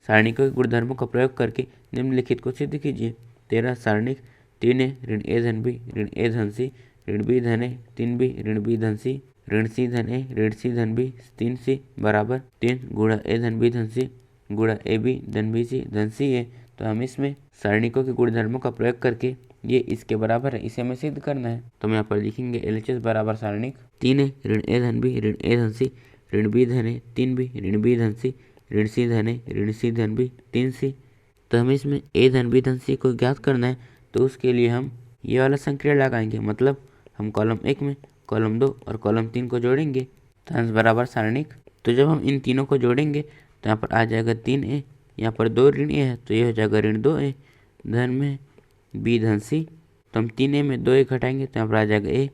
सारणिकों के गुणधर्मों का प्रयोग करके निम्नलिखित को सिद्ध कीजिए। 13 सारणिक 3a ऋण a धन b ऋण a धन c ऋण b धन a 3b ऋण b धन c ऋण c धन a ऋण c धन b 3c बराबर 3 गुणा a धन b धन c गुणा ए बी धन बी सी धन सी है। तो हम इसमें सारणिकों के गुणधर्मों का प्रयोग करके ये इसके बराबर है, इसे हमें सिद्ध करना है। तो हम यहाँ पर लिखेंगे LHS बराबर सारणिक 3a ऋण a धन b ऋण a धन c ऋण b धन a 3b ऋण b धन c ऋण c धन a ऋण c धन b 3c। तो हमें इसमें a धन b धन c को ज्ञात करना है, तो उसके लिए हम ये वाला संक्रिया लगाएंगे, मतलब हम कॉलम 1 में कॉलम 2 और कॉलम 3 को जोड़ेंगे। तो अंश बराबर सारणिक, तो जब हम इन तीनों को जोड़ेंगे तो यहाँ पर आ जाएगा 3a, यहाँ पर 2 ऋण a है तो ये हो जाएगा ऋण 2a धन में b धन c। तो हम 3a में 2a घटाएंगे तो यहाँ पर आ जाएगा a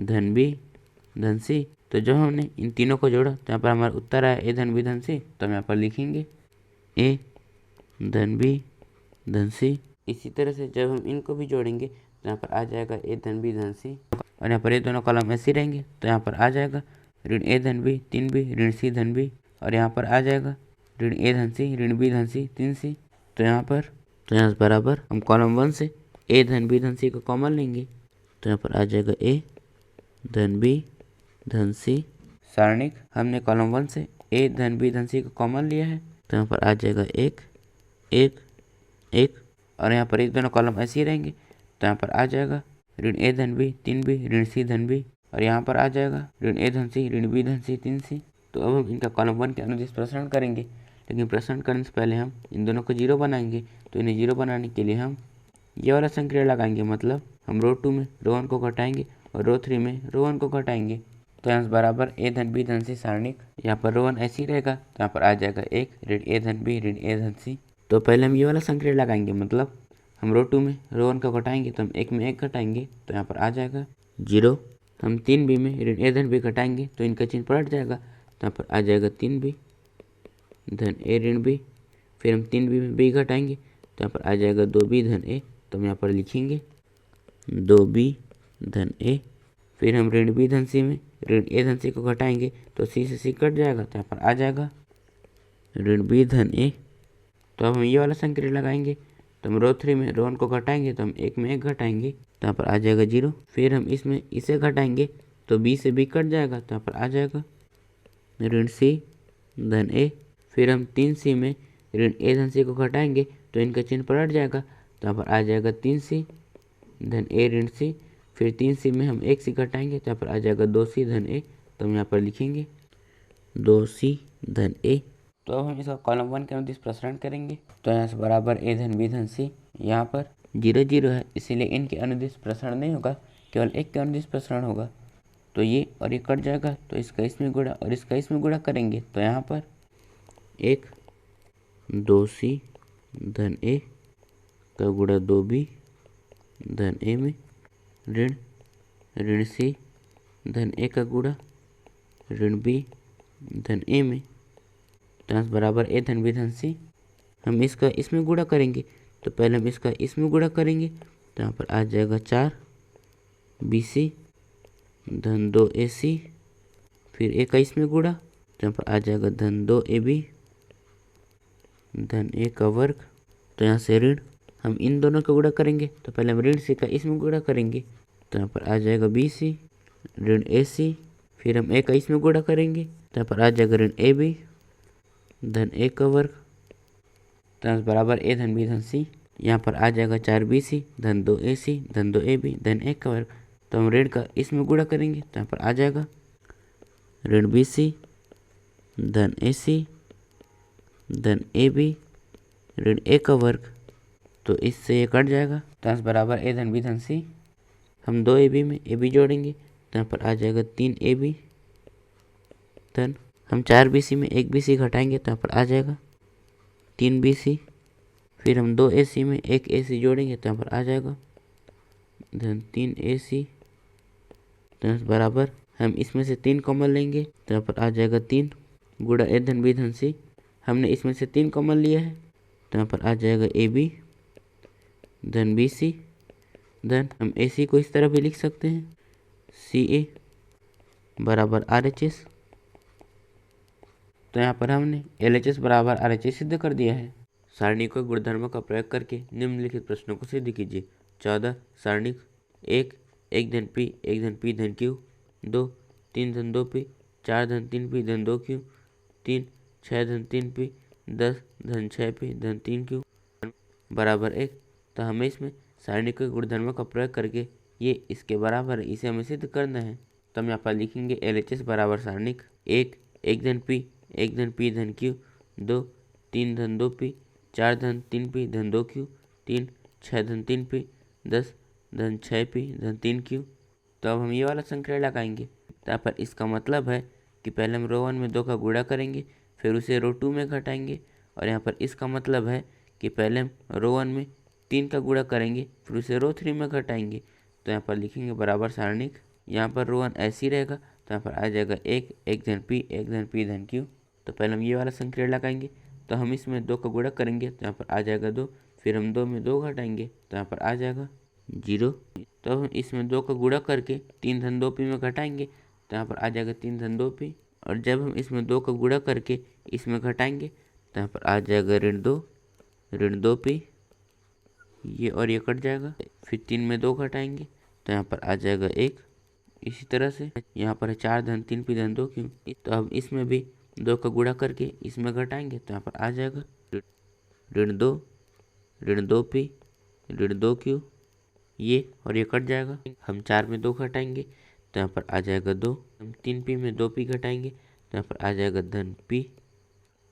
धन b धन c। तो जब हमने इन तीनों को जोड़ा तो यहाँ पर हमारा उत्तर आया a धन b धन c। तो हम यहाँ पर लिखेंगे a धन b धन c। इसी तरह से जब हम इनको भी जोड़ेंगे तो यहाँ पर आ जाएगा a धन b धन c, और यहाँ पर ये दोनों कॉलम ऐसे रहेंगे तो यहाँ पर आ जाएगा ऋण a धन b 3b ऋण c धन b, और यहाँ पर आ जाएगा ऋण a धन c ऋण b धन c 3c। तो यहाँ बराबर हम कॉलम 1 से a धन b धन c को कॉमन लेंगे तो यहाँ पर आ जाएगा a धन b धन c। सारणिक हमने कॉलम 1 से a धन b धन c को कॉमन लिया है तो यहाँ पर आ जाएगा 1 1 1, और यहाँ पर ये दोनों कॉलम ऐसे ही रहेंगे तो यहाँ पर आ जाएगा ऋण a धन b 3b ऋण c धन b, और यहाँ पर आ जाएगा ऋण a धन c ऋण b धन c 3c। तो अब हम इनका कॉलम 1 के अनुदिश प्रसारण करेंगे, लेकिन प्रसारण करने से पहले हम इन दोनों को 0 बनाएंगे। तो इन्हें 0 बनाने के लिए हम ये वाला संक्रिया लगाएंगे, मतलब हम रो 2 में रो 1 को घटाएंगे और रो 3 में रो 1 को घटाएंगे। तो अंश बराबर a धन b धन c सारणिक, यहाँ पर रो 1 ऐसे ही रहेगा तो यहाँ पर आ जाएगा 1 ऋण a धन b ऋण a धन c। तो पहले हम ये वाला संक्रिया लगाएंगे, मतलब हम रो 2 में रो 1 को घटाएंगे तो हम 1 में 1 घटाएंगे तो यहाँ पर आ जाएगा 0। हम 3b में ऋण a धन b घटाएंगे तो इनका चिन्ह पलट जाएगा तो यहाँ पर आ जाएगा 3b धन a ऋण b। फिर हम 3b में b घटाएंगे तो यहाँ पर आ जाएगा 2b धन a। तो हम यहाँ पर लिखेंगे 2b धन a। फिर हम ऋण b धन c में ऋण a धन c को घटाएंगे तो c से c कट जाएगा तो यहाँ पर आ जाएगा ऋण b धन a। तो अब हम ये वाला संक्रिया लगाएंगे, तो हम रो 3 में रो 1 को घटाएंगे तो हम 1 में 1 घटाएंगे तो यहाँ पर आ जाएगा 0। फिर हम इसमें इसे घटाएंगे तो b से b कट जाएगा तो यहाँ पर आ जाएगा ऋण c धन a। फिर हम 3c में ऋण a धन c को घटाएंगे तो इनका चिन्ह पलट जाएगा तो यहाँ पर आ जाएगा 3c धन a ऋण c। फिर 3c में हम 1c घटाएंगे तो यहाँ पर आ जाएगा 2c धन a। तो हम यहाँ पर लिखेंगे 2c धन a। तो अब हम इसका कॉलम 1 के अनुदिश प्रसारण करेंगे। तो यहाँ से बराबर a धन b धन c, यहाँ पर 0 0 है इसीलिए इनके अनुदिश प्रसारण नहीं होगा, केवल एक के अनुदिश प्रसारण होगा। तो ये और ये कट जाएगा तो इसका इसमें गुणा और इसका इसमें गुणा करेंगे तो यहाँ पर 1 2c धन a का गुणा 2b धन a में ऋण ऋण c धन a का गुणा ऋण b धन a में। तो बराबर a धन b धन c। हम इसका इसमें गुणा करेंगे तो पहले हम इसका इसमें गुणा करेंगे तो यहाँ पर आ जाएगा 4 bc धन 2 ac। फिर a का इसमें गुणा तो यहाँ पर आ जाएगा धन 2 ab धन a का वर्ग। तो यहाँ से ऋण हम इन दोनों का गुणा करेंगे तो पहले हम ऋण c का इसमें गुणा करेंगे तो यहाँ पर आ जाएगा bc ऋण ac। फिर हम a का इसमें गुणा करेंगे तो यहाँ पर आ जाएगा ऋण ab धन a का वर्ग। तो बराबर a धन b धन c, यहाँ पर आ जाएगा 4 bc धन 2 ac धन 2 ab धन a का वर्ग। तो हम ऋण का इसमें गुणा करेंगे तो यहाँ पर आ जाएगा ऋण bc धन ac धन ab ऋण a का वर्ग। तो इससे ये कट जाएगा तो बराबर a धन b धन c। हम 2 ab में ab जोड़ेंगे तो यहाँ पर आ जाएगा 3 ab धन हम 4 bc में 1 bc घटाएंगे तो यहाँ पर आ जाएगा 3 bc। फिर हम 2 ac में 1 ac जोड़ेंगे तो यहाँ पर आ जाएगा धन 3 ac। तो बराबर हम इसमें से 3 कॉमन लेंगे तो यहाँ पर आ जाएगा 3 गुणा a धन b धन c। हमने इसमें से 3 कॉमन लिया है तो यहाँ पर आ जाएगा ab धन bc धन हम ac को इस तरह भी लिख सकते हैं ca बराबर RHS। तो यहाँ पर हमने LHS बराबर RHS सिद्ध कर दिया है। सारणिक के गुणधर्मों का प्रयोग करके निम्नलिखित प्रश्नों को सिद्ध कीजिए। 14 सारणिक 1 1 धन P 1 धन P धन Q 2 3 धन 2 P 4 धन 3 P धन 2 Q 3 6 धन 3 P 10 धन 6 P धन 3 Q बराबर 1। तो हमें इसमें सारणिक के गुणधर्मों का प्रयोग करके ये इसके बराबर है, इसे हमें सिद्ध करना है। तो हम यहाँ पर लिखेंगे LHS बराबर सारणिक 1 1 धन P 1 धन P धन Q 2 3 धन 2 P 4 धन 3 P धन 2 Q 3 6 धन 3 P 10 धन 6 P धन 3 Q। तो अब हम ये वाला संक्रिया लगाएंगे। तो यहाँ पर इसका मतलब है कि पहले हम रो 1 में 2 का गुणा करेंगे, फिर उसे रो 2 में घटाएंगे। और यहाँ पर इसका मतलब है कि पहले हम रो 1 में 3 का गुणा करेंगे, फिर उसे रो 3 में घटाएंगे। तो यहाँ पर लिखेंगे बराबर सारणिक। यहाँ पर रो 1 ऐसे ही रहेगा, तो यहाँ पर आ जाएगा 1 1 धन P 1 धन P धन Q। तो पहले हम ये वाला संक्रिया लगाएंगे। तो हम इसमें 2 का गुणा करेंगे, तो यहाँ पर आ जाएगा 2, फिर हम 2 में 2 घटाएंगे, तो यहाँ पर आ जाएगा 0। तो हम इसमें 2 का गुणा करके 3 धन 2 P में घटाएंगे, तो यहाँ पर आ जाएगा 3 धन 2 P। और जब हम इसमें 2 का गुणा करके इसमें घटाएंगे, तो यहाँ पर आ जाएगा ऋण 2 P। ये और ये कट जाएगा, फिर 3 में 2 घटाएंगे, तो यहाँ पर आ जाएगा 1। इसी तरह से यहाँ पर है 4 धन 3 P धन 2 Q। तो अब इसमें भी 2 का गुणा करके इसमें घटाएंगे, तो यहाँ पर आ जाएगा ऋण 2 P ऋण 2 Q। ये और ये कट जाएगा, हम 4 में 2 घटाएंगे, तो यहाँ पर आ जाएगा 2। हम 3 P में 2 P घटाएंगे, तो यहाँ पर आ जाएगा धन P।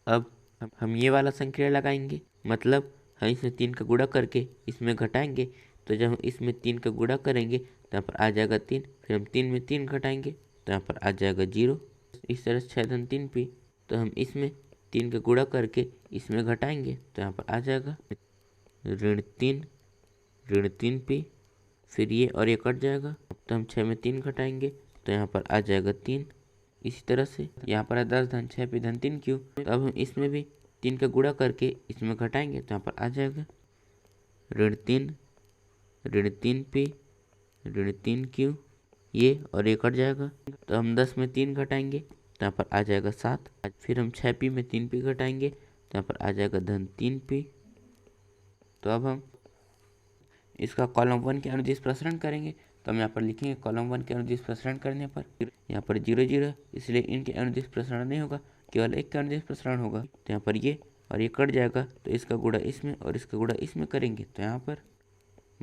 अब हम ये वाला संक्रिया लगाएंगे, मतलब हम इसमें 3 का गुणा करके इसमें घटाएंगे। तो जब हम इसमें 3 का गुणा करेंगे, तो यहाँ पर आ जाएगा 3, फिर हम 3 में 3 घटाएंगे, तो यहाँ पर आ जाएगा 0। इस तरह से 6 धन 3 P। तो हम इसमें 3 का गुणा करके इसमें घटाएंगे, तो यहाँ पर आ जाएगा ऋण 3 P। फिर ये और ये कट जाएगा, तो हम 6 में 3 घटाएंगे, तो यहाँ पर आ जाएगा 3। इसी तरह से यहाँ पर है 10 धन 6 P धन 3 Q। तो अब हम इसमें भी 3 का गुणा करके इसमें घटाएंगे, तो यहाँ पर आ जाएगा ऋण 3 P ऋण 3 Q। ये और ये कट जाएगा, तो हम 10 में 3 घटाएंगे, तो यहाँ पर आ जाएगा 7। फिर हम 6 P में 3 P घटाएंगे, तो यहाँ पर आ जाएगा धन 3 P। तो अब हम इसका कॉलम 1 के अनुदिश प्रसरण करेंगे। तो हम यहाँ पर लिखेंगे कॉलम 1 के अनुदिश प्रसरण करने पर यहाँ पर 0 0, इसलिए इनके अनुदिश प्रसरण नहीं होगा, केवल एक का अनुदिश प्रसरण होगा। तो यहाँ पर ये और ये कट जाएगा, तो इसका गुणा इसमें और इसका गुणा इसमें करेंगे, तो यहाँ पर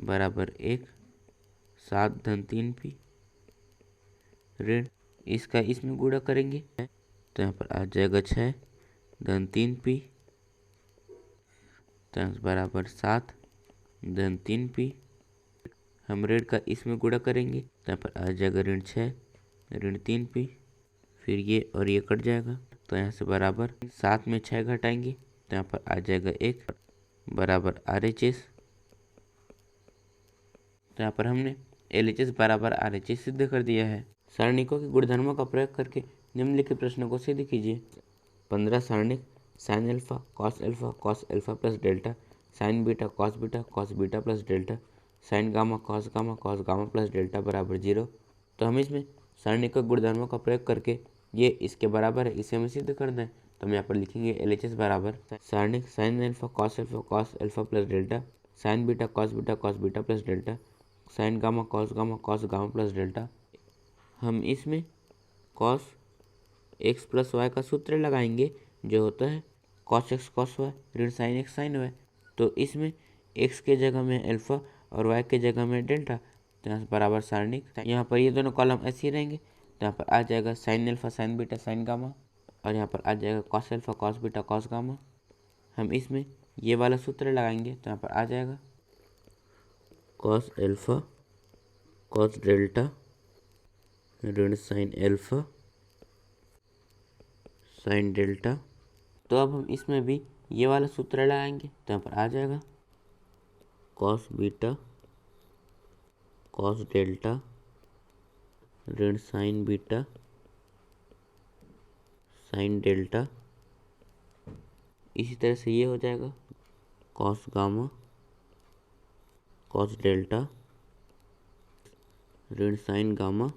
बराबर 1 7 धन 3 P ऋण इसका इसमें गुणा करेंगे, तो यहाँ पर आ जाएगा 6 धन 3 P। तो बराबर 7 धन 3 P। हम ऋण का इसमें गुणा करेंगे, तो यहाँ पर आ जाएगा ऋण 6 ऋण 3 P। फिर ये और ये कट जाएगा, तो यहाँ से बराबर 7 में 6 घटाएंगे, तो यहाँ पर आ जाएगा 1 बराबर RHS। तो यहाँ पर हमने LHS बराबर RHS सिद्ध कर दिया है। सारणिकों के गुणधर्मों का प्रयोग करके निम्नलिखित प्रश्नों को सिद्ध कीजिए। 15 सारणिक sine alpha cos alpha plus delta sine beta cos beta plus delta sine gamma cos gamma plus delta बराबर 0। तो हमें इसमें सारणिक गुणधर्मों का प्रयोग करके ये इसके बराबर है, इसे हमें सिद्ध करना है। तो हम यहाँ पर लिखेंगे LHS बराबर सारणिक sine alpha cos alpha plus delta sine beta cos beta plus delta sine gamma cos gamma plus delta. हम इसमें कॉस x प्लस वाई का सूत्र लगाएंगे, जो होता है कॉस एक्स कॉस वाई ऋण साइन एक्स साइन वाई। तो इसमें x के जगह में अल्फा और y के जगह में डेल्टा, तो यहाँ बराबर सारणिक। यहाँ पर ये दोनों कॉलम ऐसे ही रहेंगे, तो यहाँ पर आ जाएगा sine alpha sign beta sine gamma, और यहाँ पर आ जाएगा cos alpha cos beta cos gamma. हम इसमें ये वाला सूत्र लगाएंगे, तो यहाँ पर आ जाएगा कॉस अल्फा कॉस डेल्टा ऋण साइन अल्फा साइन डेल्टा। तो अब हम इसमें भी ये वाला सूत्र लगाएंगे, तो यहाँ पर आ जाएगा कॉस बीटा कॉस डेल्टा ऋण साइन बीटा साइन डेल्टा। इसी तरह से ये हो जाएगा कॉस गामा कॉस डेल्टा ऋण साइन गामा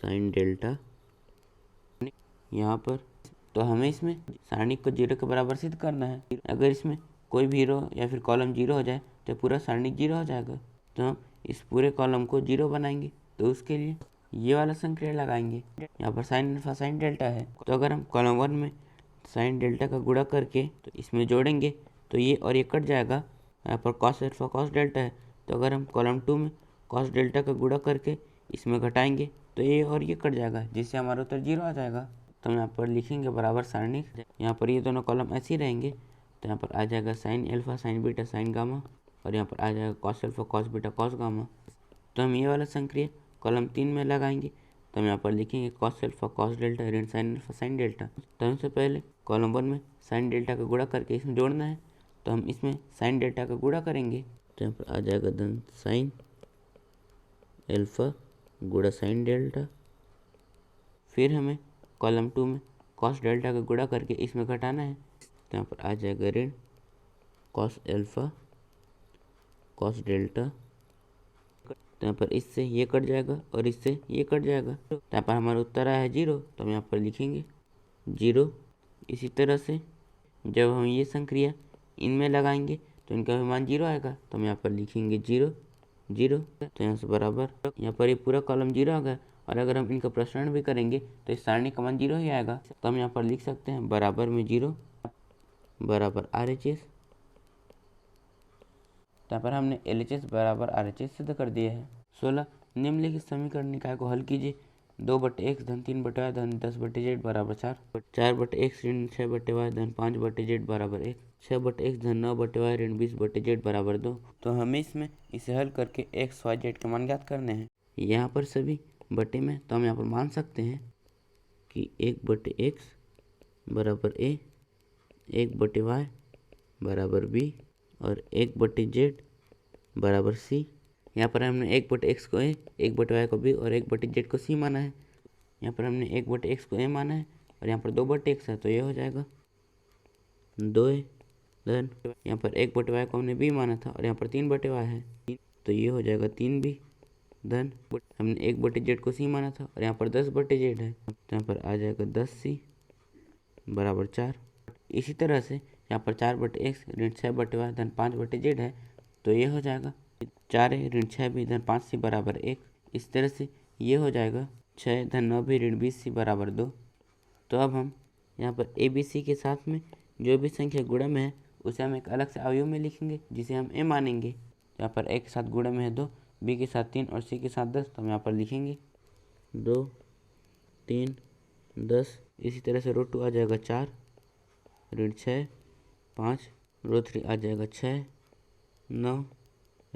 साइन डेल्टा। यहाँ पर। तो हमें इसमें सारणी को 0 के बराबर सिद्ध करना है। अगर इसमें कोई भी रो या फिर कॉलम 0 हो जाए तो पूरा सारणी 0 हो जाएगा। तो हम इस पूरे कॉलम को 0 बनाएंगे, तो उसके लिए ये वाला संक्रिया लगाएंगे। यहाँ पर साइन अल्फा साइन डेल्टा है, तो अगर हम कॉलम 1 में साइन डेल्टा का गुणा करके तो इसमें जोड़ेंगे तो ये और ये कट जाएगा। यहाँ पर कॉस अल्फा कॉस डेल्टा है, तो अगर हम कॉलम 2 में कॉस डेल्टा का गुणा करके इसमें घटाएंगे तो ये और ये कट जाएगा, जिससे हमारा उत्तर 0 आ जाएगा। तो हम यहाँ पर लिखेंगे बराबर सारणी। यहाँ पर ये दोनों कॉलम ऐसे ही रहेंगे, तो यहाँ पर आ जाएगा sine alpha sign beta sine gamma, और यहाँ पर आ जाएगा cos alpha cos beta cos gamma. तो हम ये वाला संक्रिया कॉलम 3 में लगाएंगे, तो हम यहाँ पर लिखेंगे कॉस अल्फा कॉस डेल्टा ऋण साइन अल्फा साइन डेल्टा। तो हमसे पहले कॉलम 1 में साइन डेल्टा का गुणा करके इसमें जोड़ना है, तो हम इसमें साइन डेल्टा का गुणा करेंगे, तो यहाँ पर आ जाएगा धन साइन अल्फा गुणा साइन डेल्टा। फिर हमें कॉलम 2 में कॉस डेल्टा का गुणा करके इसमें घटाना है, तो यहाँ पर आ जाएगा ऋण कॉस अल्फा कॉस डेल्टा। तो यहाँ पर इससे ये कट जाएगा और इससे ये कट जाएगा, तो यहाँ पर हमारा उत्तर आया है 0, तो हम यहाँ पर लिखेंगे 0। इसी तरह से जब हम ये संक्रिया इनमें लगाएंगे तो इनका भी मान 0 आएगा, तो हम यहाँ पर लिखेंगे 0 0। तो यहाँ से बराबर यहाँ पर ये पूरा कॉलम 0 आ गया, और अगर हम इनका प्रसारण भी करेंगे तो इस सारणी का मान 0 ही आएगा। तो हम यहाँ पर लिख सकते हैं बराबर में 0 बराबर RHS। यहाँ पर हमने LHS बराबर RHS सिद्ध कर दिया है। 16 निम्नलिखित समीकरण निकाय को हल कीजिए। 2/x धन 3/y धन 10/z बराबर 4, 4/x ऋण 6/y धन 5/z बराबर 1, 6/x धन 9/y ऋण 20/z बराबर 2। तो हमें इसमें इसे हल करके x y z के मान ज्ञात करने हैं। यहाँ पर सभी बटे में, तो हम यहाँ पर मान सकते हैं कि 1/x बराबर a, 1/y बराबर b और 1/z बराबर c। यहाँ पर हमने 1/x को a, 1/y को b और 1/z को c माना है। यहाँ पर हमने 1/x को a माना है और यहाँ पर 2/x है, तो ये हो जाएगा 2a धन यहाँ पर 1/y को हमने b माना था और यहाँ पर 3/y है, तो ये हो जाएगा 3b धन हमने 1/z को c माना था और यहाँ पर 10/z है, तो यहाँ पर आ जाएगा 10c बराबर 4। इसी तरह से यहाँ पर 4/x ऋण 6/y धन 5/z है, तो ये हो जाएगा 4a ऋण 6b धन 5c बराबर 1। इस तरह से ये हो जाएगा 6 धन 9b ऋण 20c बराबर 2। तो अब हम यहाँ पर a b c के साथ में जो भी संख्या गुणा में है उसे हम एक अलग से अवयव में लिखेंगे, जिसे हम a मानेंगे। यहाँ पर a के साथ गुणा में है 2, b के साथ 3 और c के साथ 10, तो हम यहाँ पर लिखेंगे 2 3 10। इसी तरह से रो 2 आ जाएगा 4 ऋण 6 5, रो 3 आ जाएगा 6 9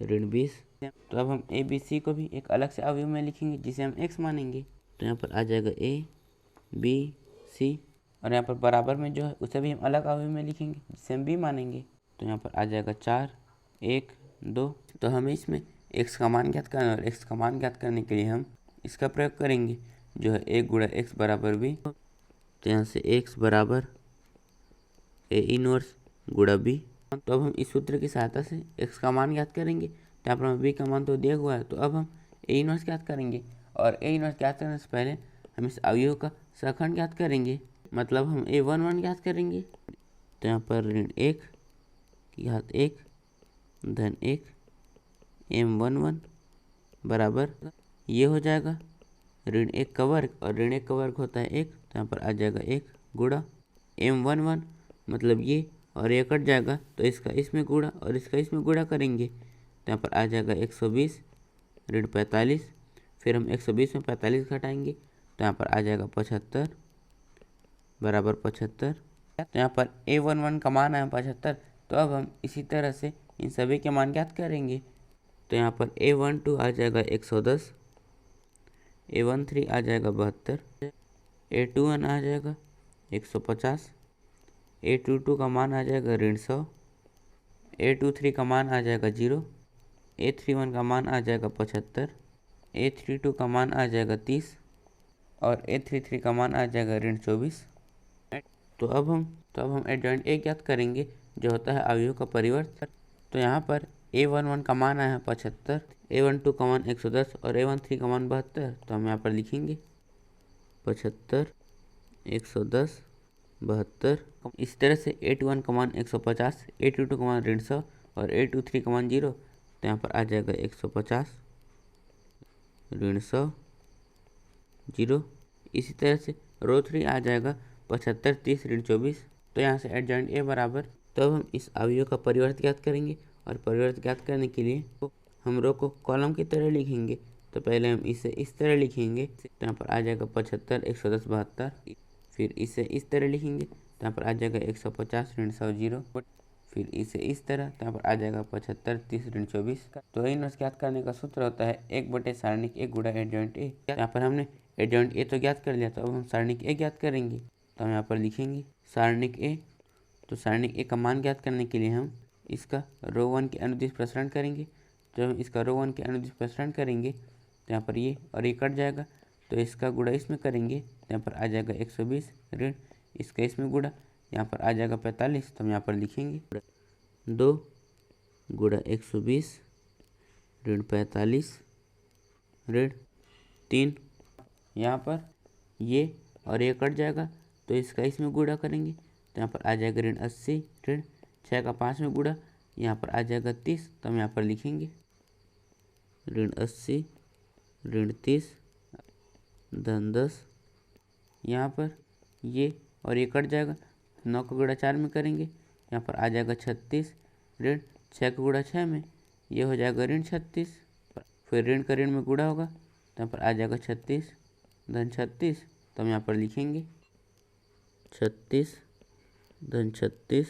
ऋण 20। तो अब हम a b c को भी एक अलग से अवयव में लिखेंगे, जिसे हम x मानेंगे। तो यहाँ पर आ जाएगा a b c, और यहाँ पर बराबर में जो है उसे भी हम अलग अवयव में लिखेंगे, जिसे हम b मानेंगे। तो यहाँ पर आ जाएगा 4 1 2। तो हमें इसमें x का मान ज्ञात करना है, और x का मान ज्ञात करने के लिए हम इसका प्रयोग करेंगे, जो है a गुणा x बराबर b। तो यहाँ से x बराबर a इनवर्स गुणा b। तो अब हम इस सूत्र की सहायता से x का मान ज्ञात करेंगे। तो यहाँ पर हमें b का मान तो दिया हुआ है, तो अब हम a इनवर्स ज्ञात करेंगे, और a इनवर्स ज्ञात करने से पहले हम इस अवयव का सहखंड ज्ञात करेंगे, मतलब हम a11 ज्ञात करेंगे। तो यहाँ पर ऋण 1 की घात 1 धन 1 m11 बराबर ये हो जाएगा ऋण 1 का वर्ग, और ऋण 1 का वर्ग होता है 1, तो यहाँ पर आ जाएगा 1 गुणा m11 मतलब ये, और ये कट जाएगा तो इसका इसमें गुणा और इसका इसमें गुणा करेंगे, तो यहाँ पर आ जाएगा 120 ऋण 45। फिर हम 120 में 45 घटाएंगे, तो यहाँ पर आ जाएगा 75 बराबर 75। तो यहाँ पर a11 का मान है 75। तो अब हम इसी तरह से इन सभी के मान ज्ञात करेंगे। तो यहाँ पर a12 आ जाएगा 110, a13 आ जाएगा 72, a21 आ जाएगा 150, a22 का मान आ जाएगा ऋण 100, a23 का मान आ जाएगा 0, a31 का मान आ जाएगा 75, a32 का मान आ जाएगा 30 और a33 का मान आ जाएगा ऋण 24। तो अब हम एडजॉइंट a ज्ञात करेंगे, जो होता है अवयव का परिवर्त। तो यहाँ पर a11 का मान आया 75, a12 का मान 110 और a13 का मान 72। तो हम यहाँ पर लिखेंगे 75 110 72। इस तरह से A21 का मान 150, A22 का मान 100 और A23 का मान 0। तो यहाँ पर आ जाएगा 150 100 0। इसी तरह से रो 3 आ जाएगा 75 30 24। तो यहाँ से एडजॉइंट ए बराबर। तो अब हम इस अवयव का परिवर्त ज्ञात करेंगे और परिवर्त ज्ञात करने के लिए हम रो को कॉलम की तरह लिखेंगे। तो पहले हम इसे इस तरह लिखेंगे, तो यहाँ पर आ जाएगा 75 110 72। फिर इसे इस तरह लिखेंगे, तो यहाँ पर आ जाएगा 150 100 0। फिर इसे इस तरह, तो यहाँ पर आ जाएगा 75 30 24। तो इनवर्स ज्ञात करने का सूत्र होता है 1 सारणिक ए गुणा एडजॉइंट ए। यहाँ पर हमने एडजॉइंट ए तो ज्ञात कर लिया, तो अब हम सारणिक ए ज्ञात करेंगे। तो हम यहाँ पर लिखेंगे सारणिक ए। तो सारणिक ए का मान ज्ञात करने के लिए हम इसका रो 1 के अनुदिश प्रसारण करेंगे। जब हम इसका रो 1 के अनुदिश प्रसारण करेंगे, तो यहाँ पर ये और ये कट जाएगा। तो इसका गुणा इसमें करेंगे, तो यहाँ पर आ जाएगा 120 ऋण इसका इसमें गुणा, यहाँ पर आ जाएगा 45। तो हम यहाँ पर लिखेंगे 2 गुणा 120 ऋण 45 ऋण 3। यहाँ पर ये और ये कट जाएगा, तो इसका इसमें गुणा करेंगे, तो यहाँ पर आ जाएगा ऋण 80 ऋण 6 का 5 में गुणा, यहाँ पर आ जाएगा 30। तो हम यहाँ पर लिखेंगे ऋण 80 ऋण 30 धन 10। यहाँ पर ये और ये कट जाएगा, 9 का गुणा 4 में करेंगे, यहाँ पर आ जाएगा 36 ऋण 6 का गुणा 6 में, ये हो जाएगा ऋण 36। फिर ऋण का ऋण में गुणा होगा, तो यहाँ पर आ जाएगा 36 धन 36। तो हम यहाँ पर लिखेंगे 36 धन 36।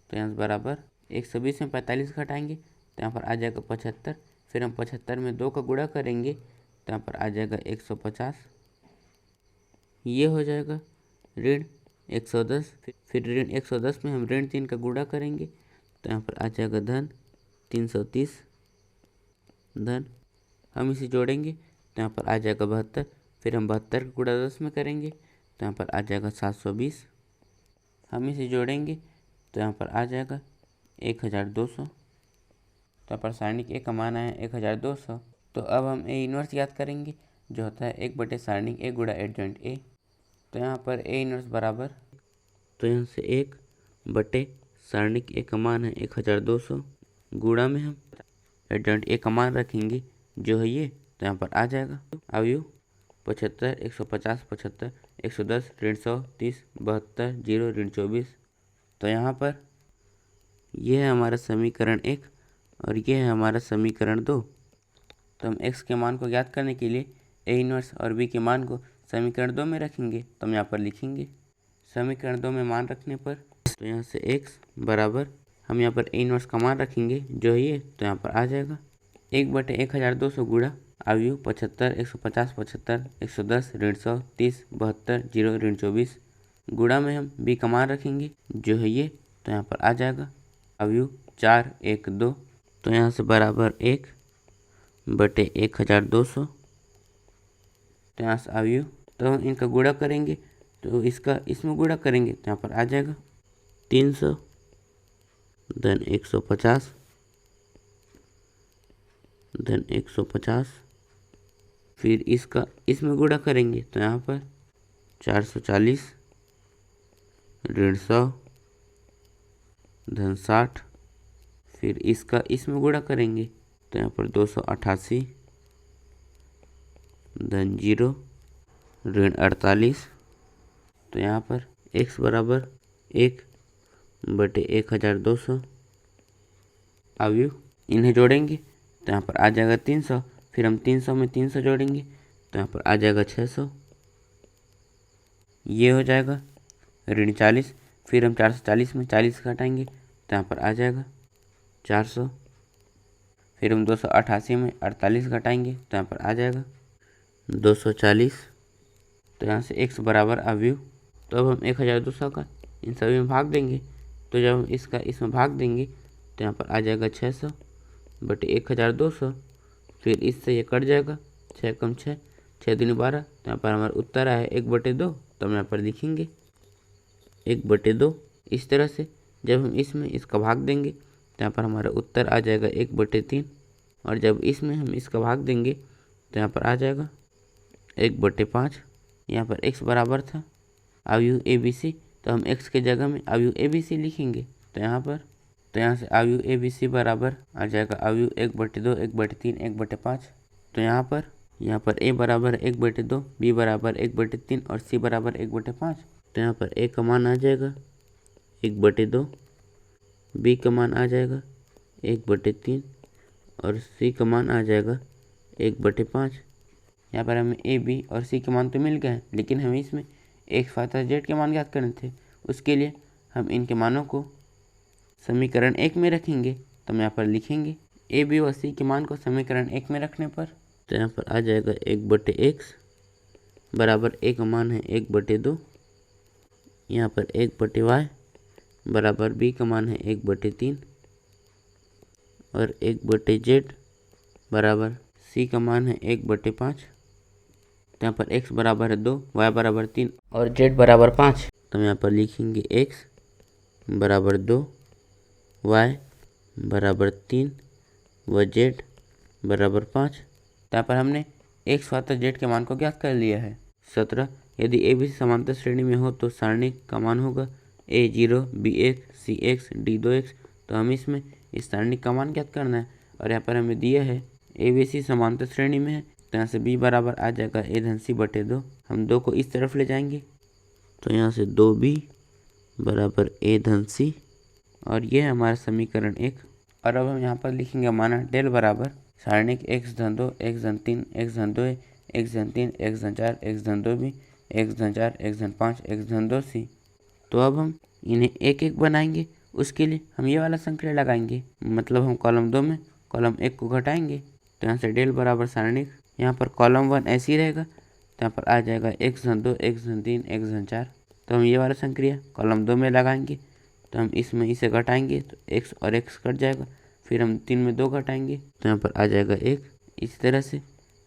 तो यहाँ बराबर 120 में 45 घटाएंगे, तो यहाँ पर आ जाएगा 75। फिर हम 75 में 2 का गुणा करेंगे, तो यहाँ पर आ जाएगा 150। ये हो जाएगा ऋण 110। फिर ऋण 110 में हम ऋण 3 का गुणा करेंगे, तो यहाँ पर आ जाएगा धन 330 धन। हम इसे जोड़ेंगे, तो यहाँ पर आ जाएगा 72। फिर हम 72 का गुणा 10 में करेंगे, तो यहाँ पर आ जाएगा 720। हम इसे जोड़ेंगे, तो यहाँ पर आ जाएगा 1200। तो यहाँ पर सारणिक ए का मान आया 1200। तो अब हम ए इनवर्स याद करेंगे, जो होता है 1 सारणिक ए गुणा एडजॉइंट ए। तो यहाँ पर ए इनवर्स बराबर, तो यहाँ से 1 सारणिक ए का मान है 1200 गुणा में हम एडजॉइंट ए का मान रखेंगे जो है ये। तो यहाँ पर आ जाएगा अवयव 75 150 75 110 ऋण 100 30 72 0 ऋण 24। तो यहाँ पर यह है हमारा समीकरण 1 और ये है हमारा समीकरण 2। तो हम x के मान को ज्ञात करने के लिए a इनवर्स और b के मान को समीकरण 2 में रखेंगे। तो हम यहाँ पर लिखेंगे समीकरण 2 में मान रखने पर, तो यहाँ से x बराबर हम यहाँ पर a इनवर्स का मान रखेंगे जो है ये। तो यहाँ पर आ जाएगा 1/1200 गुणा अवयव 75 150 75 110 ऋण 100 30 72 0 ऋण 24 गुणा में हम b का मान रखेंगे जो है ये। तो यहाँ पर आ जाएगा अवयव 4 1 2। तो यहाँ से बराबर 1/1200। तो यहाँ से अवयव, तो हम इनका गुणा करेंगे, तो इसका इसमें गुणा करेंगे, तो यहाँ पर आ जाएगा 300 धन 150 धन 150। फिर इसका इसमें गुणा करेंगे, तो यहाँ पर 440 ऋण 100 धन 60। फिर इसका इसमें गुणा करेंगे, तो यहाँ पर 288 धन 0 ऋण 48। तो यहाँ पर x बराबर 1/1200 अवयव, इन्हें जोड़ेंगे, तो यहाँ पर आ जाएगा 300। फिर हम 300 में 300 जोड़ेंगे, तो यहाँ पर आ जाएगा 600। ये हो जाएगा ऋण 40। फिर हम 440 में 40 घटाएंगे, तो यहाँ पर आ जाएगा 400। फिर हम 288 में 48 घटाएंगे, तो यहाँ पर आ जाएगा 240। तो यहाँ से x बराबर अवयव, तो अब हम 1200 का इन सभी में भाग देंगे। तो जब हम इसका इसमें भाग देंगे, तो यहाँ पर आ जाएगा 600/1200। फिर इससे ये कट जाएगा, 6 कम 6 6 दूनी 12। तो यहाँ पर हमारा उत्तर आया 1/2। तो हम यहाँ पर लिखेंगे 1/2। इस तरह से जब हम इसमें इसका भाग देंगे, तो यहाँ पर हमारा उत्तर आ जाएगा 1/3। और जब इसमें हम इसका भाग देंगे, तो यहाँ पर आ जाएगा 1/5। यहाँ पर x बराबर था अवयव ABC, तो हम x के जगह में अवयव ABC लिखेंगे। तो यहाँ से अवयव ABC बराबर आ जाएगा अवयव 1/2, 1/3, 1/5। तो यहाँ पर a बराबर 1/2, b बराबर 1/3 और c बराबर 1/5। तो यहाँ पर a का मान आ जाएगा 1/2, b का मान आ जाएगा 1/3 और c का मान आ जाएगा 1/5। यहाँ पर हमें a, b और c के मान तो मिल गए हैं, लेकिन हमें इसमें x, y तथा z के मान ज्ञात करने थे। उसके लिए हम इनके मानों को समीकरण 1 में रखेंगे। तो हम यहाँ पर लिखेंगे a, b और c के मान को समीकरण 1 में रखने पर, तो यहाँ पर आ जाएगा 1/x बराबर a का मान है 1/2, यहाँ पर 1/y बराबर b का मान है 1/3 और 1/z बराबर c का मान है 1/5। तो यहाँ पर x बराबर है 2, y बराबर 3 और z बराबर 5। तो हम यहाँ पर लिखेंगे x बराबर 2, y बराबर 3 व z बराबर 5। तो यहाँ पर हमने x, y तथा z के मान को ज्ञात कर लिया है। 17, यदि ABC समांतर श्रेणी में हो तो सारणी का मान होगा a0, b1, c1, d2x। तो हम इसमें इस सारणी का मान ज्ञात करना है और यहाँ पर हमें दिया है ABC समांतर श्रेणी में है। तो यहाँ से b बराबर आ जाएगा a/c/2। हम 2 को इस तरफ ले जाएंगे, तो यहाँ से 2b बराबर a/c और ये है हमारा समीकरण 1। और अब हम यहाँ पर लिखेंगे माना डेल बराबर सारणिक x2, x3, x2a, x3, x4, x2b, x4, x5, x2c। तो अब हम इन्हें एक एक बनाएंगे। उसके लिए हम ये वाला संक्रिया लगाएंगे, मतलब हम कॉलम 2 में कॉलम 1 को घटाएंगे। तो यहाँ से डेल बराबर सारणिक, यहाँ पर कॉलम 1 ऐसे ही रहेगा, तो यहाँ पर आ जाएगा x2, x3, x4। तो हम ये वाला संक्रिया कॉलम 2 में लगाएंगे, तो हम इसमें इसे घटाएंगे तो x और x कट जाएगा। फिर हम 3 में 2 घटाएंगे तो यहाँ पर आ जाएगा 1। इसी तरह से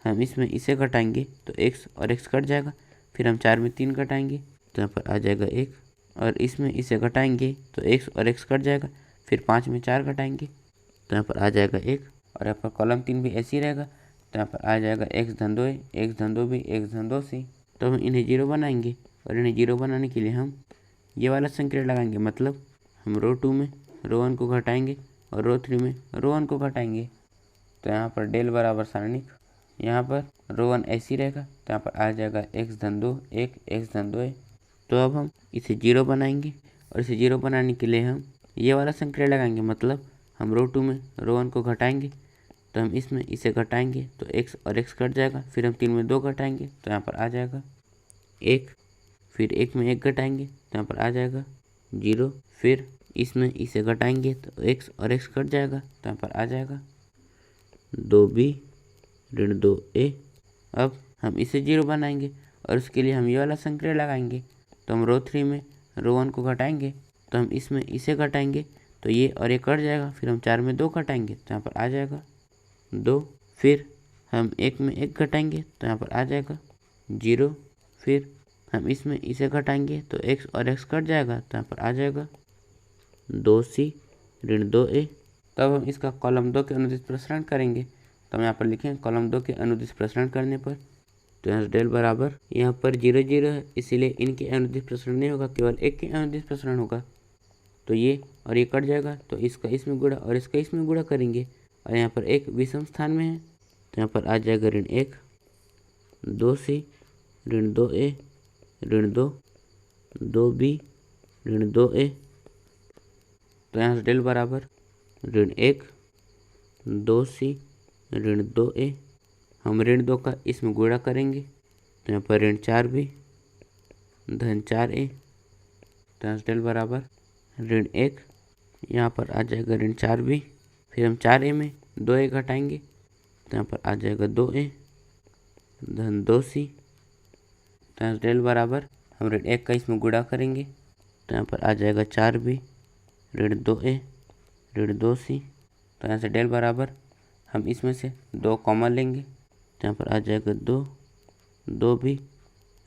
हम इसमें इसे घटाएंगे तो x और x कट जाएगा। फिर हम 4 में 3 घटाएंगे तो यहाँ पर आ जाएगा 1 और इसमें इसे घटाएंगे तो x और x कट जाएगा। फिर 5 में 4 घटाएंगे तो यहाँ पर आ जाएगा 1 और यहाँ पर कॉलम 3 भी ऐसे ही रहेगा, तो यहाँ पर आ जाएगा x2a, x2b, x2c। तो हम इन्हें 0 बनाएंगे और इन्हें 0 बनाने के लिए हम ये वाला संक्रिया लगाएंगे, मतलब हम रो 2 में रो 1 को घटाएंगे और रो 3 में रो 1 को घटाएंगे। तो यहाँ पर डेल बराबर सारणिक, यहाँ पर रो 1 ऐसी रहेगा, तो यहाँ पर आ जाएगा x2 1, x2a। तो अब हम इसे 0 बनाएंगे और इसे 0 बनाने के लिए हम ये वाला संक्रिया लगाएंगे, मतलब हम रो 2 में रो 1 को घटाएंगे, तो हम इसमें इसे घटाएंगे तो x और x कट जाएगा। फिर हम 3 में 2 घटाएंगे तो यहाँ पर आ जाएगा 1। फिर 1 में 1 घटाएंगे तो यहाँ पर आ जाएगा 0। फिर इसमें इसे घटाएंगे तो x और x कट जाएगा, तो यहाँ पर आ जाएगा 2b ऋण 2a। अब हम इसे 0 बनाएंगे और उसके लिए हम ये वाला संक्रिया लगाएंगे। तो हम रो 3 में रो 1 को घटाएंगे, तो हम इसमें इसे घटाएंगे तो ये और ये कट जाएगा। फिर हम 4 में 2 घटाएंगे तो यहाँ पर आ जाएगा 2। फिर हम 1 में 1 घटाएंगे तो यहाँ पर आ जाएगा 0। फिर हम इसमें इसे घटाएंगे तो x और x कट जाएगा, तो यहाँ पर आ जाएगा 2c ऋण 2a। तब हम इसका कॉलम 2 के अनुदिश प्रसारण करेंगे। तो हम यहाँ पर लिखेंगे कॉलम 2 के अनुदिश प्रसारण करने पर, तो यहाँ से डेल बराबर, यहाँ पर 0 0 है इसीलिए इनके अनुदिश प्रसारण नहीं होगा, केवल एक के अनुदिश प्रसारण होगा। तो ये और ये कट जाएगा, तो इसका इसमें गुणा और इसका इसमें गुणा करेंगे और यहाँ पर एक विषम स्थान में है, तो यहाँ पर आ जाएगा ऋण 1, 2c ऋण 2a ऋण 2, 2b ऋण 2a। तो यहाँ से डेल बराबर ऋण 1, 2c ऋण 2a। हम ऋण 2 का इसमें गुणा करेंगे तो यहाँ पर ऋण 4b धन 4a। तो यहाँ से डेल बराबर ऋण 1, यहाँ पर आ जाएगा ऋण 4b। फिर हम 4a में 2a घटाएंगे तो यहाँ पर आ जाएगा 2a धन 2c। तो यहाँ से डेल बराबर हम ऋण 1 का इसमें गुणा करेंगे तो यहाँ पर आ जाएगा 4b ऋण 2a ऋण 2c। तो यहाँ से डेल बराबर हम इसमें से 2 कॉमन लेंगे तो यहाँ पर आ जाएगा 2, 2b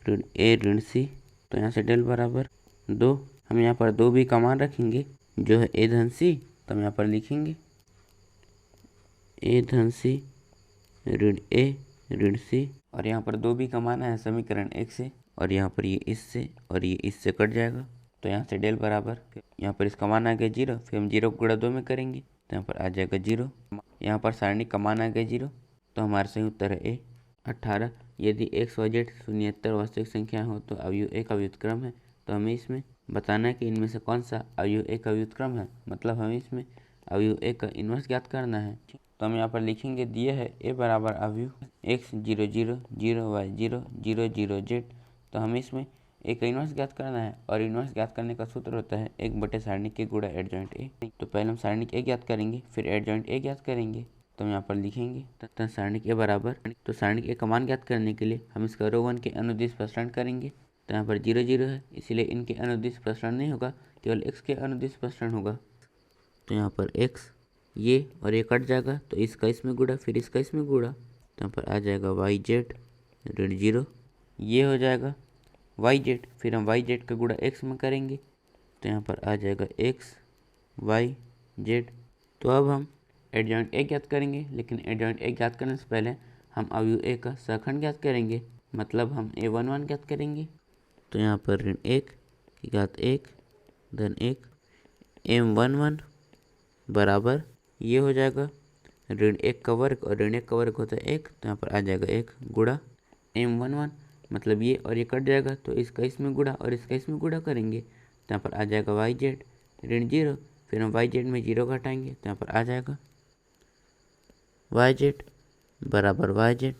ऋण a ऋण c। तो यहाँ से डेल बराबर 2। हम यहाँ पर 2b का मान रखेंगे जो है a धन c। तो हम यहाँ पर लिखेंगे a धन c ऋण a ऋण c और यहाँ पर 2b का मान है समीकरण 1 से और यहाँ पर ये इससे और ये इससे कट जाएगा, तो यहाँ से डेल बराबर, यहाँ पर इसका मान आ गया 0, फिर हम 0 को गुणा 2 में करेंगे तो यहाँ पर आ जाएगा 0। यहाँ पर सारणी का मान आ गया 0, तो हमारा सही उत्तर है ए। 18 यदि x y z शून्येतर वास्तविक संख्या हो तो अवयव एक का व्युत्क्रम है। तो हमें इसमें बताना है कि इनमें से कौन सा अवयव एक का व्युत्क्रम है, मतलब हमें इसमें अवयव एक का इन्वर्स ज्ञात करना है। तो हम यहाँ पर लिखेंगे, दिए है ए बराबर अवयव x 0 0 0 y 0 0 0 z। तो हमें इसमें एक का इन्वर्स ज्ञात करना है और इन्वर्स ज्ञात करने का सूत्र होता है 1 सारणी के गुणा एडजॉइंट ए। तो पहले हम सारणी ए ज्ञात करेंगे, फिर एडजॉइंट ए ज्ञात करेंगे। तो हम यहाँ पर लिखेंगे तथा सारणी ए बराबर, तो सारणी ए का मान ज्ञात करने के लिए हम इसका रो 1 के अनुदिश प्रसारण करेंगे। तो यहाँ पर 0 0 है, इसलिए इनके अनुदिश प्रसारण नहीं होगा, केवल x के अनुदिश प्रसारण होगा। तो यहाँ पर x ये और ये कट जाएगा, तो इसका इसमें गुणा, फिर इसका इसमें गुणा, तो यहाँ पर आ जाएगा वाई जेड ऋण 0, ये हो जाएगा वाई जेड, फिर हम वाई जेड का गुणा x में करेंगे तो यहाँ पर आ जाएगा x वाई जेड। तो अब हम एडजॉइंट ए ज्ञात करेंगे, लेकिन एडजॉइंट ए ज्ञात करने से पहले हम अवयव ए का सहखंड ज्ञात करेंगे, मतलब हम a11 ज्ञात करेंगे। तो यहाँ पर ऋण 1 की घात 1 धन 1 m11 बराबर, ये हो जाएगा ऋण 1 का वर्ग और ऋण 1 का वर्ग होता है 1, तो यहाँ पर आ जाएगा 1 गुणा m11, मतलब ये और ये कट जाएगा, तो इसका इसमें गुणा और इसका इसमें गुणा करेंगे तो यहाँ पर आ जाएगा वाई जेड ऋण 0, फिर हम वाई जेड में 0 घटाएंगे तो यहाँ पर आ जाएगा वाई जेड बराबर वाई जेड।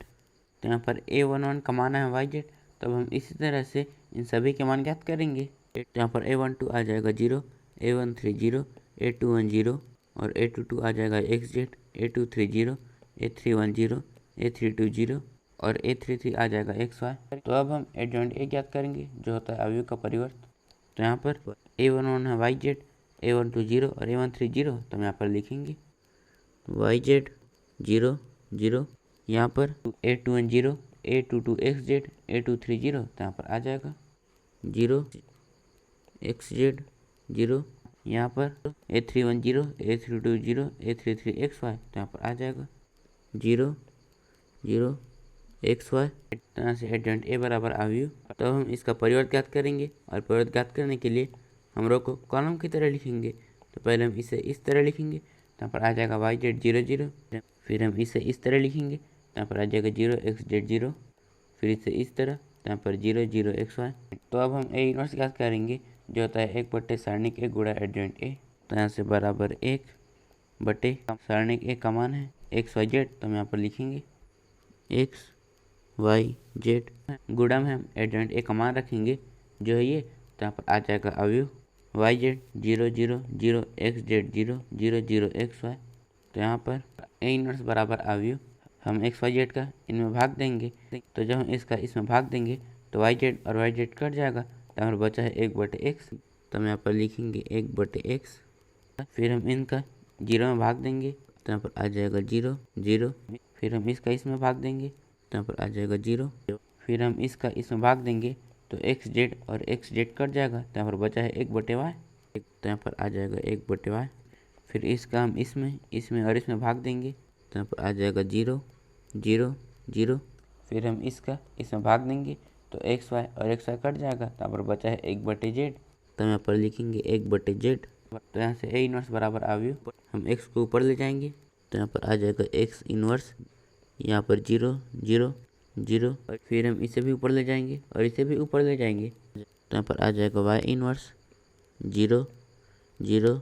तो यहाँ पर a11 का मान है वाई जेड, तब हम इसी तरह से इन सभी के मान ज्ञात करेंगे। तो यहाँ पर a12 आ जाएगा 0, a13 0, a21 0 और a22 आ जाएगा x Z, a23 0, a31 0, a32 0 और a33 आ जाएगा एक्स वाई। तो अब हम एडजॉइंट ए ज्ञात करेंगे जो होता है अवयव का परिवर्त। तो यहाँ पर a11 है वाई जेड, a12 0 और a13 0, तो हम यहाँ पर लिखेंगे वाई जेड 0 0, यहाँ पर a21 0, a22 x Z, a23 0, तो यहाँ पर आ जाएगा 0 एक्स जेड 0, यहाँ पर a31 0, a32 0, a33 x Y, तो यहाँ पर आ जाएगा 0 0 एक्स वाई। तरह से एडजॉइंट ए बराबर अवयव। तो हम इसका परिवर्त ज्ञात करेंगे और परिवर्त ज्ञात करने के लिए हम रो को कॉलम की तरह लिखेंगे। तो पहले हम इसे इस तरह लिखेंगे तो यहाँ पर आ जाएगा वाई जेड 0 0, फिर हम इसे इस तरह लिखेंगे तो यहाँ पर आ जाएगा 0 एक्स जेड 0, फिर इसे इस तरह तो यहाँ पर 0 0 एक्स वाई। तो अब हम ए इनवर्स ज्ञात करेंगे जो होता है 1 सारणिक ए गुणा एडजॉइंट ए। तो यहाँ से बराबर 1 सारणिक ए का मान है एक्स वाई जेड, तो हम यहाँ पर लिखेंगे एक्स वाई जेड, गुणा में हम एडजॉइंट ए का मान रखेंगे जो है ये, तो यहाँ पर आ जाएगा अवयव Y Z 0 0 0 X Z 0 0 0 X Y. तो यहाँ पर ए इनवर्स बराबर अवयव हम एक्स वाई जेड का इनमें भाग देंगे, तो जब हम इसका इसमें भाग देंगे तो वाई जेड और वाई जेड कट जाएगा, तो हमारा बचा है 1/x, तो हम यहाँ पर लिखेंगे 1/x, फिर हम इनका 0 में भाग देंगे तो यहाँ पर आ जाएगा 0 0, फिर हम इसका इसमें भाग देंगे तो यहाँ पर आ जाएगा 0, फिर हम इसका इसमें भाग देंगे तो एक्स जेड और एक्स जेड कट जाएगा, तो यहाँ पर बचा है 1/y, तो यहाँ पर आ जाएगा 1/y, फिर इसका हम इसमें और इसमें भाग देंगे तो यहाँ पर आ जाएगा 0 0 0, फिर हम इसका इसमें भाग देंगे तो एक्स वाई और एक्स वाई कट जाएगा, तो यहाँ पर बचा है 1/z, तो हम यहाँ पर लिखेंगे 1/z। तो यहाँ से ए इनवर्स बराबर अवयव हम x को ऊपर ले जाएंगे तो यहाँ पर आ जाएगा x इनवर्स, यहाँ पर 0 0 0, फिर हम इसे भी ऊपर ले जाएंगे और इसे भी ऊपर ले जाएंगे तो यहाँ पर आ जाएगा y इनवर्स 0 0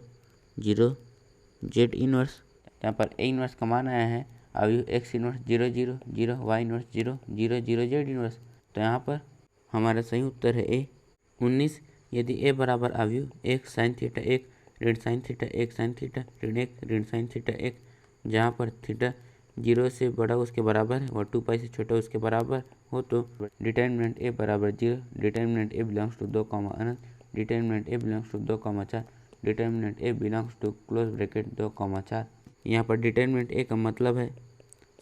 0 z इनवर्स। यहाँ पर ए इनवर्स का मान आया है अवयव x inverse 0 0 0 y inverse 0 0 0 z inverse. तो यहाँ पर हमारा सही उत्तर है ए। 19 यदि ए बराबर अवयव 1 साइन थीटा 1 ऋण साइन थीटा 1 साइन थीटा ऋण 1 ऋण साइन थीटा 1, जहाँ पर थीटा 0 से बड़ा उसके बराबर है और 2 से छोटा उसके बराबर हो, तो डिटर्मिनेंट ए बराबर 0, डिटर्मिनेंट ए बिलोंग्स टू 2 अनंत, determinant A belongs to 2 determinant A belongs to close bracket 2 यहाँ पर डिटर्मिनेंट ए का मतलब है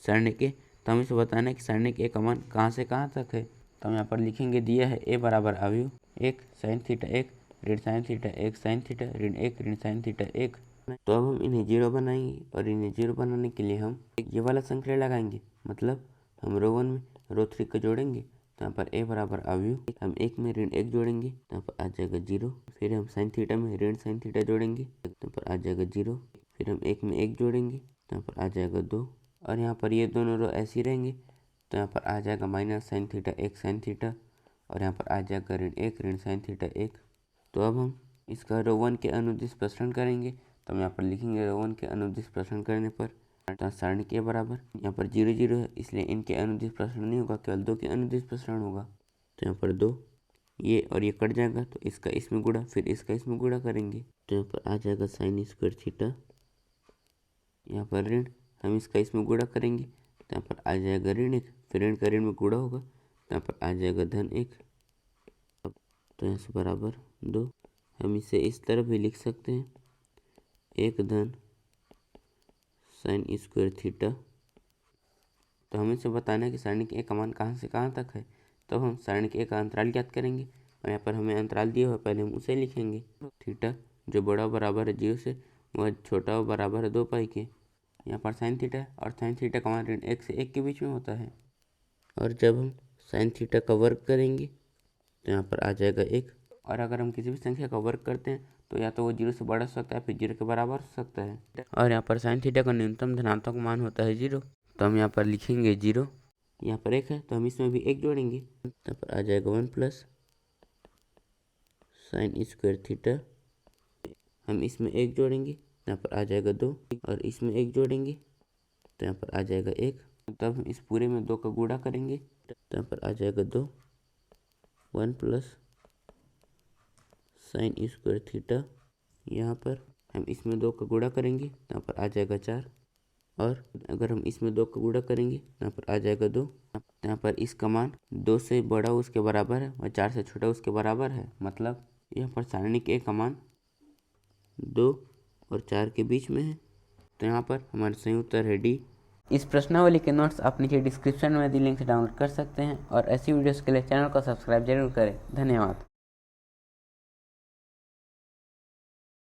सारणिक ए, तो हमें इसे बताना है कि सारणिक ए का मान कहाँ से कहाँ तक है। तो हम यहाँ पर लिखेंगे, दिया है ए बराबर अवयव 1 साइन थीटा 1 ऋण साइन थीटा 1 साइन थीटा ऋण 1 ऋण साइन थीटा 1। तो अब हम इन्हें 0 बनाएंगे और इन्हें 0 बनाने के लिए हम ये वाला संख्या लगाएंगे, मतलब हम रो 1 में रो 3 को जोड़ेंगे तो यहाँ पर a बराबर अवयव, हम 1 में ऋण 1 जोड़ेंगे तो यहाँ पर आ जाएगा 0। फिर हम साइन थीटा में ऋण साइन थीटा जोड़ेंगे तो यहाँ पर आ जाएगा 0। फिर हम 1 में 1 जोड़ेंगे तो यहाँ पर आ जाएगा 2। और यहाँ पर ये दोनों रो ऐसे ही रहेंगे तो यहाँ पर आ जाएगा minus sine theta 1 sine theta, और यहाँ पर आ जाएगा ऋण 1 ऋण साइन थीटा 1। तो अब हम इसका रो 1 के अनुदिश प्रसरण करेंगे तो हम यहाँ पर लिखेंगे रो 1 के अनुदिश प्रसरण करने पर तो सारणी के बराबर, यहाँ पर 0 0 है इसलिए इनके अनुदिश प्रसरण नहीं होगा, केवल 2 के अनुदिश प्रसरण होगा। तो यहाँ पर 2, ये और ये कट जाएगा तो इसका इसमें गुणा, फिर इसका इसमें गुणा करेंगे तो यहाँ पर आ जाएगा साइन स्क्वायर थीटा। यहाँ पर ऋण, हम इसका इसमें गुणा करेंगे तो यहाँ पर आ जाएगा ऋण 1, फिर ऋण का ऋण में गुणा होगा तो यहाँ पर आ जाएगा धन 1। तो यहाँ से बराबर 2। हम इसे इस तरह भी लिख सकते हैं 1 धन साइन स्क्वायर थीटा। तो हमें से बताना है कि सारणी के 1 का मान कहाँ से कहाँ तक है। तो हम सारणी के 1 का अंतराल ज्ञात करेंगे और यहाँ पर हमें अंतराल दिया हुआ है, पहले हम उसे लिखेंगे। थीटा जो बड़ा बराबर है 0 से, वह छोटा बराबर है 2 पाई के। यहाँ पर साइन थीटा है और साइन थीटा का मान ऋण 1 से 1 के बीच में होता है। और जब हम साइन थीटा का वर्ग करेंगे तो यहाँ पर आ जाएगा 1। और अगर हम किसी भी संख्या का वर्ग करते हैं तो या तो वो 0 से बड़ा हो सकता है, फिर 0 के बराबर हो सकता है। और यहाँ पर साइन थीटा का न्यूनतम धनात्मक मान होता है 0, तो हम यहाँ पर लिखेंगे 0। यहाँ पर 1 है तो हम इसमें भी 1 जोड़ेंगे तो यहाँ पर आ जाएगा 1 प्लस साइन स्क्वायर थीटा। हम इसमें 1 जोड़ेंगे तो यहाँ पर आ जाएगा 2, और इसमें 1 जोड़ेंगे तो यहाँ पर आ जाएगा 1। तब हम इस पूरे में 2 का गुणा करेंगे तो यहाँ पर आ जाएगा 2, 1 प्लस साइन स्क्वायर थीटा। यहाँ पर हम इसमें 2 का गुणा करेंगे तो यहाँ पर आ जाएगा 4, और अगर हम इसमें 2 का गुणा करेंगे तो यहाँ पर आ जाएगा 2। तो यहाँ पर इसका मान 2 से बड़ा उसके बराबर है और 4 से छोटा उसके बराबर है, मतलब यहाँ पर सारणी के 1 का मान 2 और 4 के बीच में है। तो यहाँ पर हमारा सही उत्तर है डी। इस प्रश्नावली के नोट्स आप नीचे डिस्क्रिप्शन में दी लिंक से डाउनलोड कर सकते हैं और ऐसी वीडियोस के लिए चैनल को सब्सक्राइब जरूर करें। धन्यवाद।